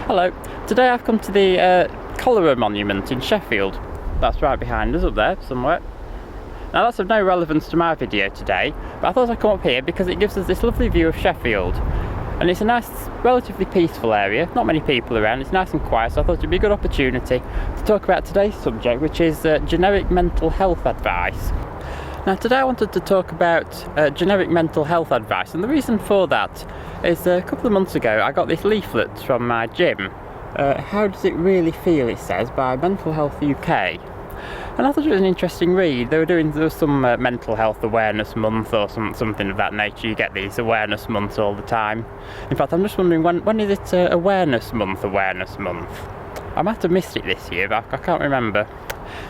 Hello, today I've come to the Cholera Monument in Sheffield. That's right behind us up there somewhere. Now that's of no relevance to my video today, but I thought I'd come up here because it gives us this lovely view of Sheffield. And it's a nice, relatively peaceful area, not many people around, it's nice and quiet, so I thought it'd be a good opportunity to talk about today's subject, which is generic mental health advice. Now today I wanted to talk about generic mental health advice, and the reason for that is a couple of months ago I got this leaflet from my gym. How does it really feel, it says, by Mental Health UK. And I thought it was an interesting read. There was some mental health awareness month or something of that nature. You get these awareness months all the time. In fact, I'm just wondering, when is it awareness month? I might have missed it this year, but I can't remember.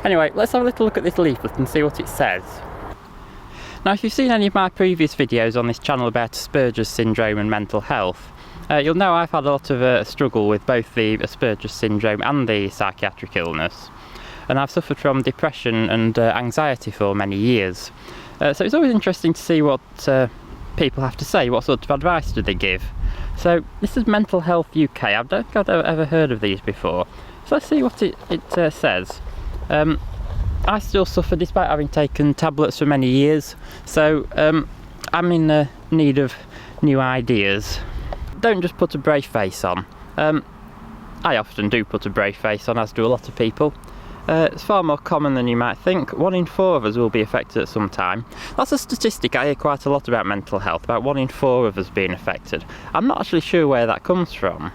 Anyway, let's have a little look at this leaflet and see what it says. Now, if you've seen any of my previous videos on this channel about Asperger's syndrome and mental health, you'll know I've had a lot of struggle with both the Asperger's syndrome and the psychiatric illness. And I've suffered from depression and anxiety for many years. So it's always interesting to see what people have to say, what sort of advice do they give. So this is Mental Health UK. I don't think I've ever heard of these before. So let's see what it says. I still suffer despite having taken tablets for many years, so I'm in need of new ideas. Don't just put a brave face on. I often do put a brave face on, as do a lot of people. It's far more common than you might think. 1 in 4 of us will be affected at some time. That's a statistic I hear quite a lot about mental health, about 1 in 4 of us being affected. I'm not actually sure where that comes from.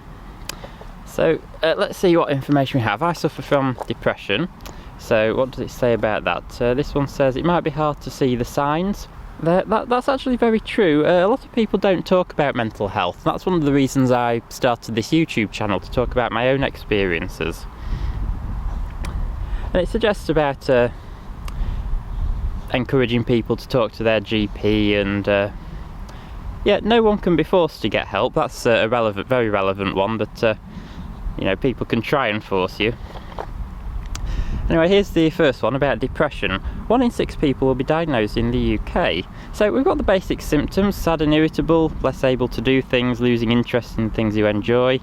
So let's see what information we have. I suffer from depression. So what does it say about that? This one says it might be hard to see the signs. That's actually very true. A lot of people don't talk about mental health. That's one of the reasons I started this YouTube channel, to talk about my own experiences. And it suggests about encouraging people to talk to their GP, and yeah, no one can be forced to get help. That's a very relevant one, but you know, people can try and force you. Anyway, here's the first one about depression. 1 in 6 people will be diagnosed in the UK. So we've got the basic symptoms: sad and irritable, less able to do things, losing interest in things you enjoy,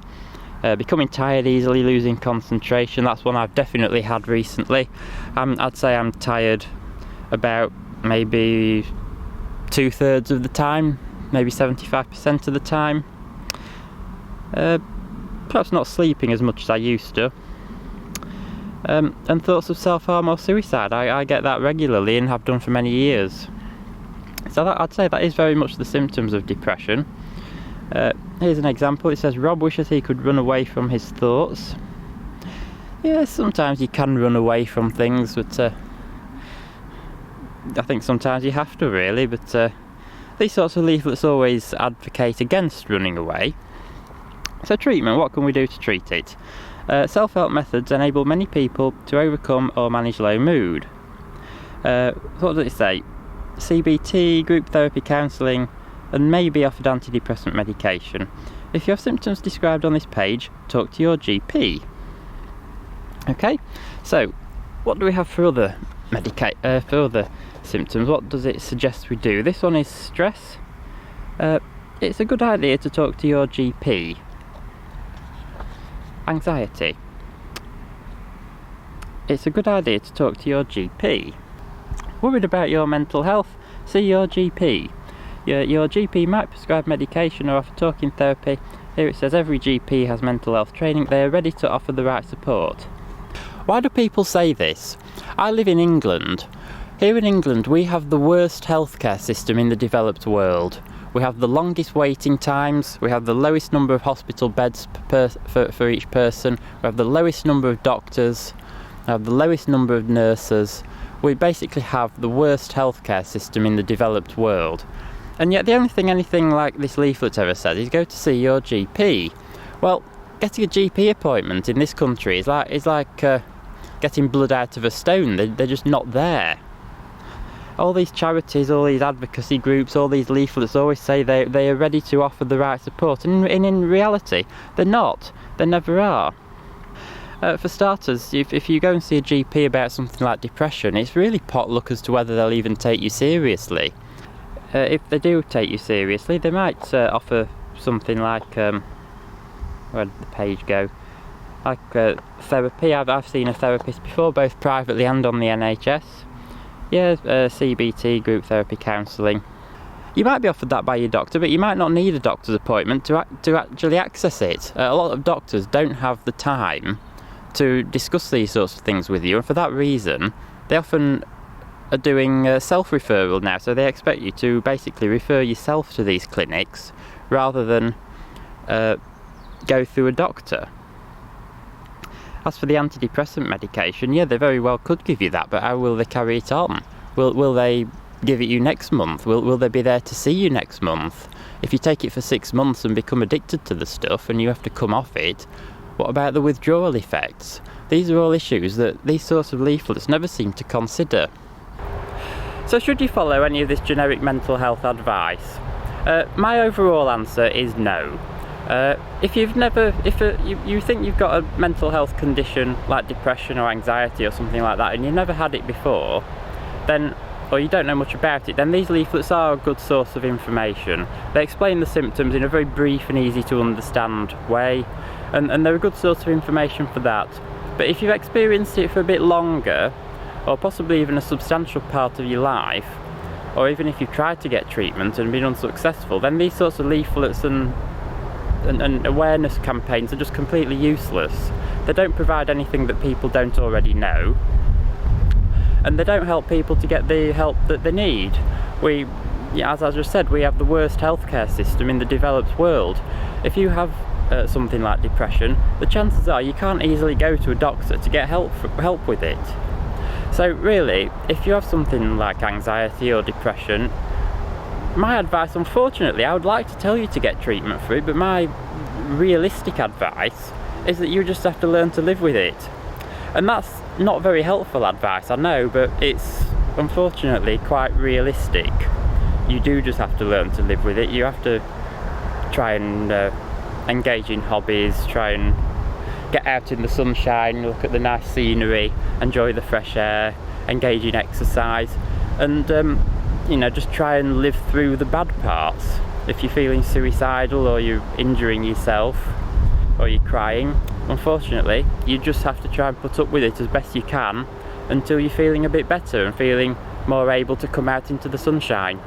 becoming tired easily, losing concentration. That's one I've definitely had recently. I'd say I'm tired about maybe 2/3 of the time, maybe 75% of the time. Perhaps not sleeping as much as I used to. And thoughts of self-harm or suicide. I get that regularly and have done for many years. So I'd say that is very much the symptoms of depression. Here's an example. It says Rob wishes he could run away from his thoughts. Yeah, sometimes you can run away from things, but I think sometimes you have to, really. But these sorts of leaflets always advocate against running away. So treatment, what can we do to treat it? Self-help methods enable many people to overcome or manage low mood. What does it say? CBT, group therapy, counselling, and may be offered antidepressant medication. If you have symptoms described on this page, talk to your GP. Okay, so what do we have for other symptoms? What does it suggest we do? This one is stress. It's a good idea to talk to your GP. Anxiety. It's a good idea to talk to your GP. Worried about your mental health? See your GP. Your GP might prescribe medication or offer talking therapy. Here it says every GP has mental health training. They are ready to offer the right support. Why do people say this? I live in England. Here in England we have the worst healthcare system in the developed world. We have the longest waiting times, we have the lowest number of hospital beds for each person, we have the lowest number of doctors, we have the lowest number of nurses. We basically have the worst healthcare system in the developed world. And yet the only thing anything like this leaflet ever says is go to see your GP. Well, getting a GP appointment in this country is like getting blood out of a stone. They're just not there. All these charities, all these advocacy groups, all these leaflets always say they are ready to offer the right support, and in reality they're not. They never are. For starters, if you go and see a GP about something like depression, it's really pot luck as to whether they'll even take you seriously. If they do take you seriously, they might offer something like where did the page go? Like therapy, I've seen a therapist before, both privately and on the NHS. Yeah, CBT, group therapy counselling. You might be offered that by your doctor, but you might not need a doctor's appointment to actually access it. A lot of doctors don't have the time to discuss these sorts of things with you, and for that reason they often are doing self-referral now, so they expect you to basically refer yourself to these clinics rather than go through a doctor. As for the antidepressant medication, yeah, they very well could give you that, but how will they carry it on? Will they give it you next month? Will they be there to see you next month? If you take it for 6 months and become addicted to the stuff and you have to come off it, what about the withdrawal effects? These are all issues that these sorts of leaflets never seem to consider. So should you follow any of this generic mental health advice? My overall answer is no. If you think you've got a mental health condition like depression or anxiety or something like that and you've never had it before, then, or you don't know much about it, then these leaflets are a good source of information. They explain the symptoms in a very brief and easy to understand way, and they're a good source of information for that. But if you've experienced it for a bit longer, or possibly even a substantial part of your life, or even if you've tried to get treatment and been unsuccessful, then these sorts of leaflets and awareness campaigns are just completely useless. They don't provide anything that people don't already know, and they don't help people to get the help that they need. As I just said, we have the worst healthcare system in the developed world. If you have something like depression, the chances are you can't easily go to a doctor to get help with it. So really, if you have something like anxiety or depression, my advice, unfortunately, I would like to tell you to get treatment for it, but my realistic advice is that you just have to learn to live with it. And that's not very helpful advice, I know, but it's unfortunately quite realistic. You do just have to learn to live with it. You have to try and engage in hobbies, try and get out in the sunshine, look at the nice scenery, enjoy the fresh air, engage in exercise, and just try and live through the bad parts. If you're feeling suicidal or you're injuring yourself or you're crying, unfortunately you just have to try and put up with it as best you can until you're feeling a bit better and feeling more able to come out into the sunshine.